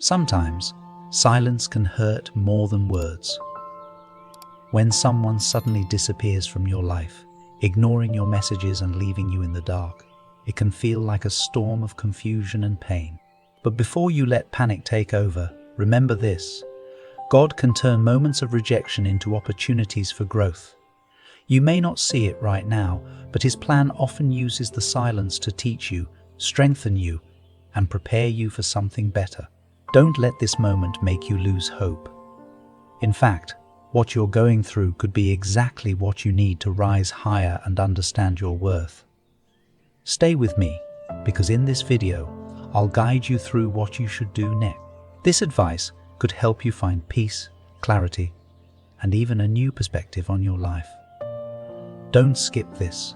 Sometimes, silence can hurt more than words. When someone suddenly disappears from your life, ignoring your messages and leaving you in the dark, it can feel like a storm of confusion and pain. But before you let panic take over, remember this: God can turn moments of rejection into opportunities for growth. You may not see it right now, but His plan often uses the silence to teach you, strengthen you, and prepare you for something better. Don't let this moment make you lose hope. In fact, what you're going through could be exactly what you need to rise higher and understand your worth. Stay with me, because in this video, I'll guide you through what you should do next. This advice could help you find peace, clarity, and even a new perspective on your life. Don't skip this.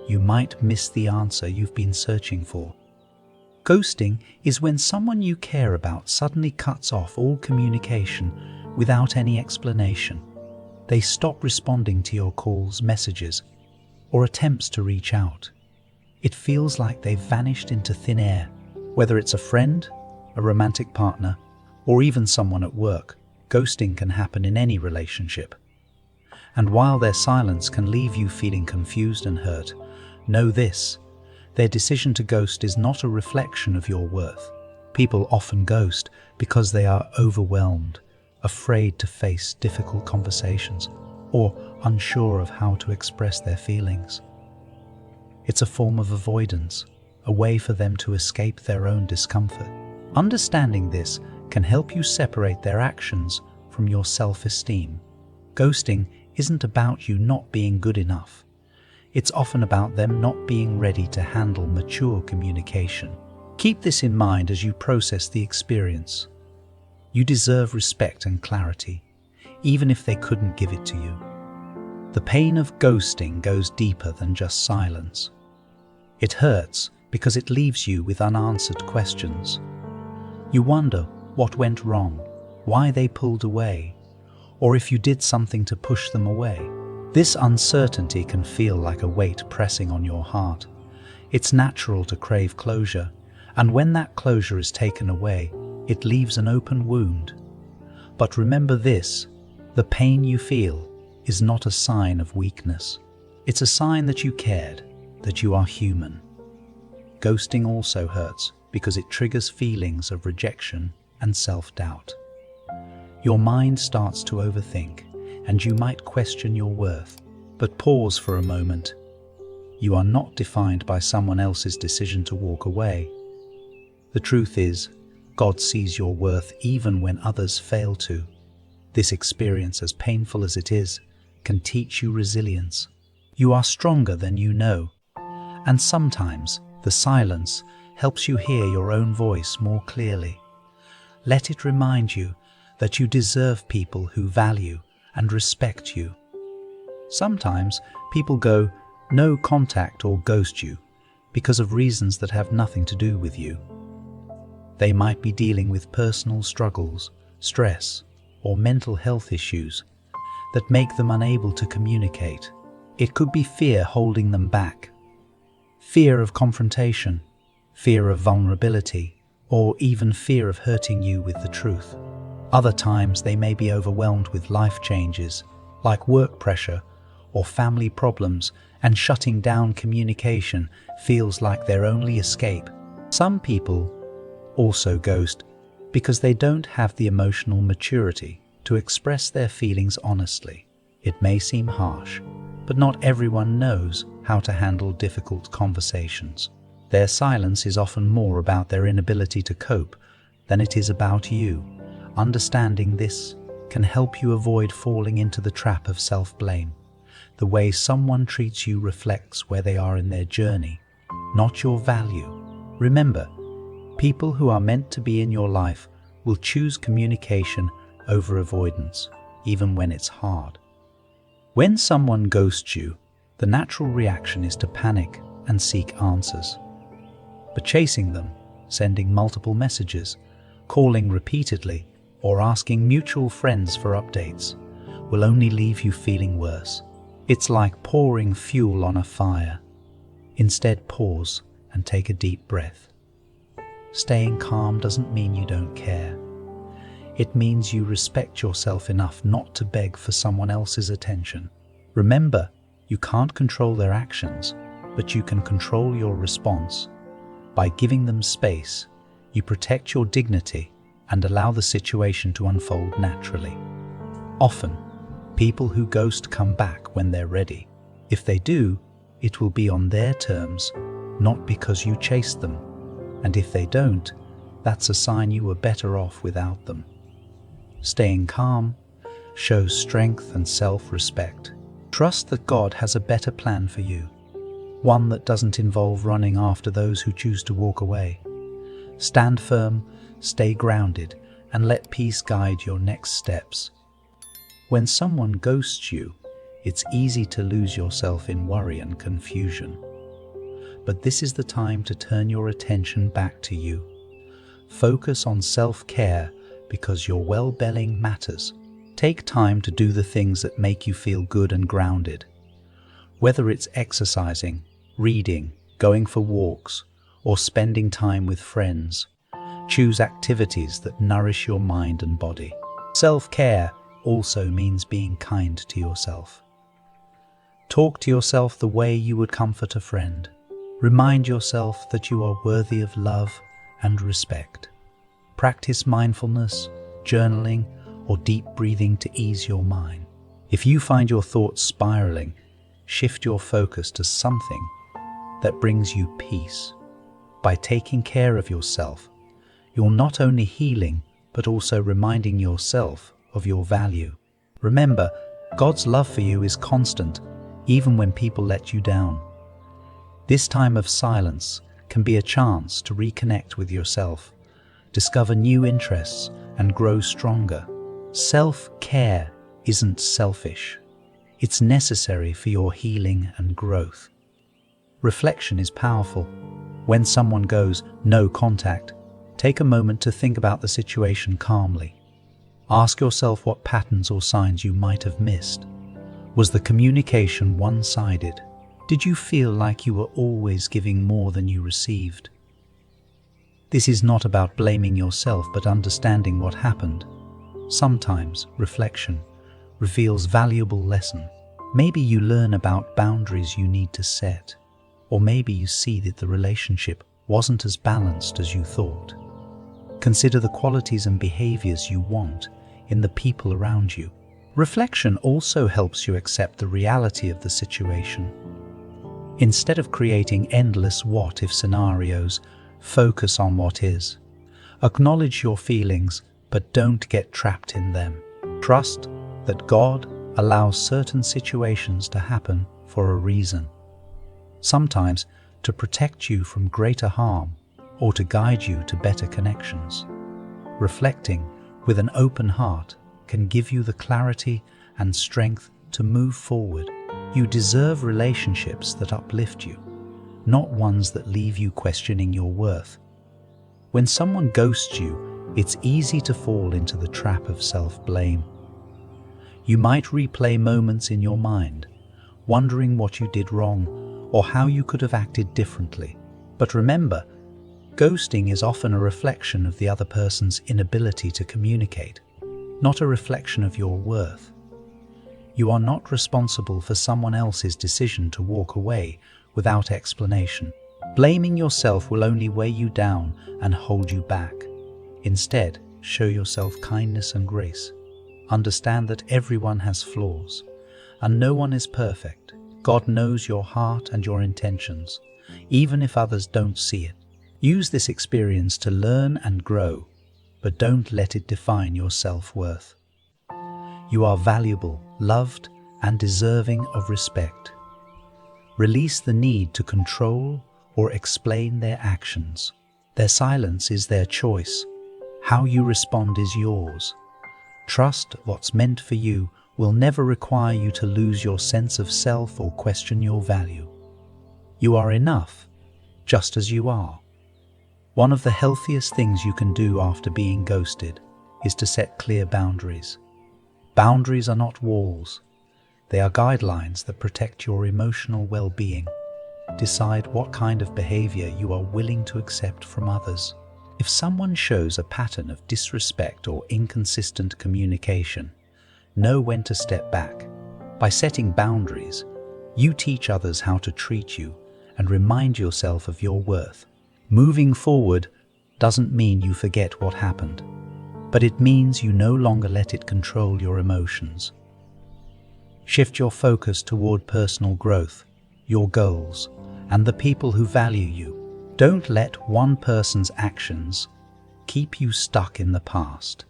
You might miss the answer you've been searching for. Ghosting is when someone you care about suddenly cuts off all communication without any explanation. They stop responding to your calls, messages, or attempts to reach out. It feels like they've vanished into thin air. Whether it's a friend, a romantic partner, or even someone at work, ghosting can happen in any relationship. And while their silence can leave you feeling confused and hurt, know this: their decision to ghost is not a reflection of your worth. People often ghost because they are overwhelmed, afraid to face difficult conversations, or unsure of how to express their feelings. It's a form of avoidance, a way for them to escape their own discomfort. Understanding this can help you separate their actions from your self-esteem. Ghosting isn't about you not being good enough. It's often about them not being ready to handle mature communication. Keep this in mind as you process the experience. You deserve respect and clarity, even if they couldn't give it to you. The pain of ghosting goes deeper than just silence. It hurts because it leaves you with unanswered questions. You wonder what went wrong, why they pulled away, or if you did something to push them away. This uncertainty can feel like a weight pressing on your heart. It's natural to crave closure, and when that closure is taken away, it leaves an open wound. But remember this: the pain you feel is not a sign of weakness. It's a sign that you cared, that you are human. Ghosting also hurts because it triggers feelings of rejection and self-doubt. Your mind starts to overthink, and you might question your worth. But pause for a moment. You are not defined by someone else's decision to walk away. The truth is, God sees your worth even when others fail to. This experience, as painful as it is, can teach you resilience. You are stronger than you know, and sometimes the silence helps you hear your own voice more clearly. Let it remind you that you deserve people who value and respect you. Sometimes people go no contact or ghost you because of reasons that have nothing to do with you. They might be dealing with personal struggles, stress, or mental health issues that make them unable to communicate. It could be fear holding them back, fear of confrontation, fear of vulnerability, or even fear of hurting you with the truth. Other times they may be overwhelmed with life changes, like work pressure or family problems, and shutting down communication feels like their only escape. Some people also ghost because they don't have the emotional maturity to express their feelings honestly. It may seem harsh, but not everyone knows how to handle difficult conversations. Their silence is often more about their inability to cope than it is about you. Understanding this can help you avoid falling into the trap of self-blame. The way someone treats you reflects where they are in their journey, not your value. Remember, people who are meant to be in your life will choose communication over avoidance, even when it's hard. When someone ghosts you, the natural reaction is to panic and seek answers. But chasing them, sending multiple messages, calling repeatedly, or asking mutual friends for updates will only leave you feeling worse. It's like pouring fuel on a fire. Instead, pause and take a deep breath. Staying calm doesn't mean you don't care. It means you respect yourself enough not to beg for someone else's attention. Remember, you can't control their actions, but you can control your response. By giving them space, you protect your dignity and allow the situation to unfold naturally. Often, people who ghost come back when they're ready. If they do, it will be on their terms, not because you chased them. And if they don't, that's a sign you were better off without them. Staying calm shows strength and self-respect. Trust that God has a better plan for you, one that doesn't involve running after those who choose to walk away. Stand firm, stay grounded, and let peace guide your next steps. When someone ghosts you, it's easy to lose yourself in worry and confusion. But this is the time to turn your attention back to you. Focus on self-care because your well-being matters. Take time to do the things that make you feel good and grounded. Whether it's exercising, reading, going for walks, or spending time with friends, choose activities that nourish your mind and body. Self-care also means being kind to yourself. Talk to yourself the way you would comfort a friend. Remind yourself that you are worthy of love and respect. Practice mindfulness, journaling, or deep breathing to ease your mind. If you find your thoughts spiraling, shift your focus to something that brings you peace. By taking care of yourself, you're not only healing, but also reminding yourself of your value. Remember, God's love for you is constant, even when people let you down. This time of silence can be a chance to reconnect with yourself, discover new interests, and grow stronger. Self-care isn't selfish. It's necessary for your healing and growth. Reflection is powerful. When someone goes no contact, take a moment to think about the situation calmly. Ask yourself what patterns or signs you might have missed. Was the communication one-sided? Did you feel like you were always giving more than you received? This is not about blaming yourself, but understanding what happened. Sometimes reflection reveals valuable lesson. Maybe you learn about boundaries you need to set, or maybe you see that the relationship wasn't as balanced as you thought. Consider the qualities and behaviors you want in the people around you. Reflection also helps you accept the reality of the situation. Instead of creating endless what-if scenarios, focus on what is. Acknowledge your feelings, but don't get trapped in them. Trust that God allows certain situations to happen for a reason. Sometimes to protect you from greater harm or to guide you to better connections. Reflecting with an open heart can give you the clarity and strength to move forward. You deserve relationships that uplift you, not ones that leave you questioning your worth. When someone ghosts you, it's easy to fall into the trap of self-blame. You might replay moments in your mind, wondering what you did wrong or how you could have acted differently. But remember, ghosting is often a reflection of the other person's inability to communicate, not a reflection of your worth. You are not responsible for someone else's decision to walk away without explanation. Blaming yourself will only weigh you down and hold you back. Instead, show yourself kindness and grace. Understand that everyone has flaws, and no one is perfect. God knows your heart and your intentions, even if others don't see it. Use this experience to learn and grow, but don't let it define your self-worth. You are valuable, loved, and deserving of respect. Release the need to control or explain their actions. Their silence is their choice. How you respond is yours. Trust what's meant for you will never require you to lose your sense of self or question your value. You are enough, just as you are. One of the healthiest things you can do after being ghosted is to set clear boundaries. Boundaries are not walls. They are guidelines that protect your emotional well-being. Decide what kind of behavior you are willing to accept from others. If someone shows a pattern of disrespect or inconsistent communication, know when to step back. By setting boundaries, you teach others how to treat you and remind yourself of your worth. Moving forward doesn't mean you forget what happened, but it means you no longer let it control your emotions. Shift your focus toward personal growth, your goals, and the people who value you. Don't let one person's actions keep you stuck in the past.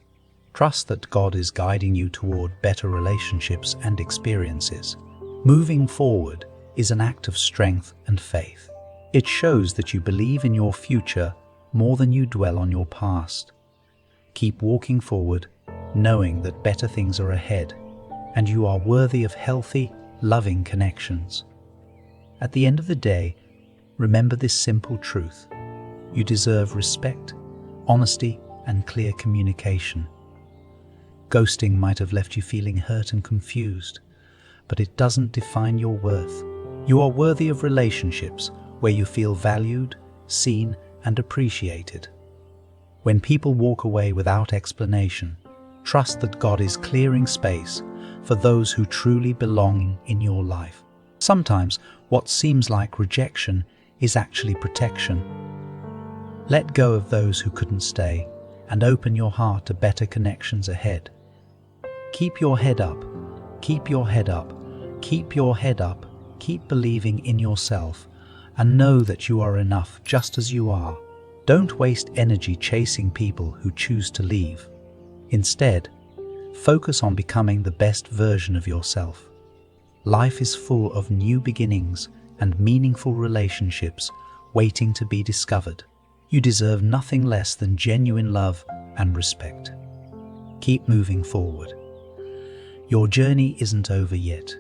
Trust that God is guiding you toward better relationships and experiences. Moving forward is an act of strength and faith. It shows that you believe in your future more than you dwell on your past. Keep walking forward, knowing that better things are ahead, and you are worthy of healthy, loving connections. At the end of the day, remember this simple truth. You deserve respect, honesty, and clear communication. Ghosting might have left you feeling hurt and confused, but it doesn't define your worth. You are worthy of relationships where you feel valued, seen, and appreciated. When people walk away without explanation, trust that God is clearing space for those who truly belong in your life. Sometimes what seems like rejection is actually protection. Let go of those who couldn't stay and open your heart to better connections ahead. Keep your head up, keep your head up, keep your head up, keep believing in yourself, and know that you are enough just as you are. Don't waste energy chasing people who choose to leave. Instead, focus on becoming the best version of yourself. Life is full of new beginnings and meaningful relationships waiting to be discovered. You deserve nothing less than genuine love and respect. Keep moving forward. Your journey isn't over yet.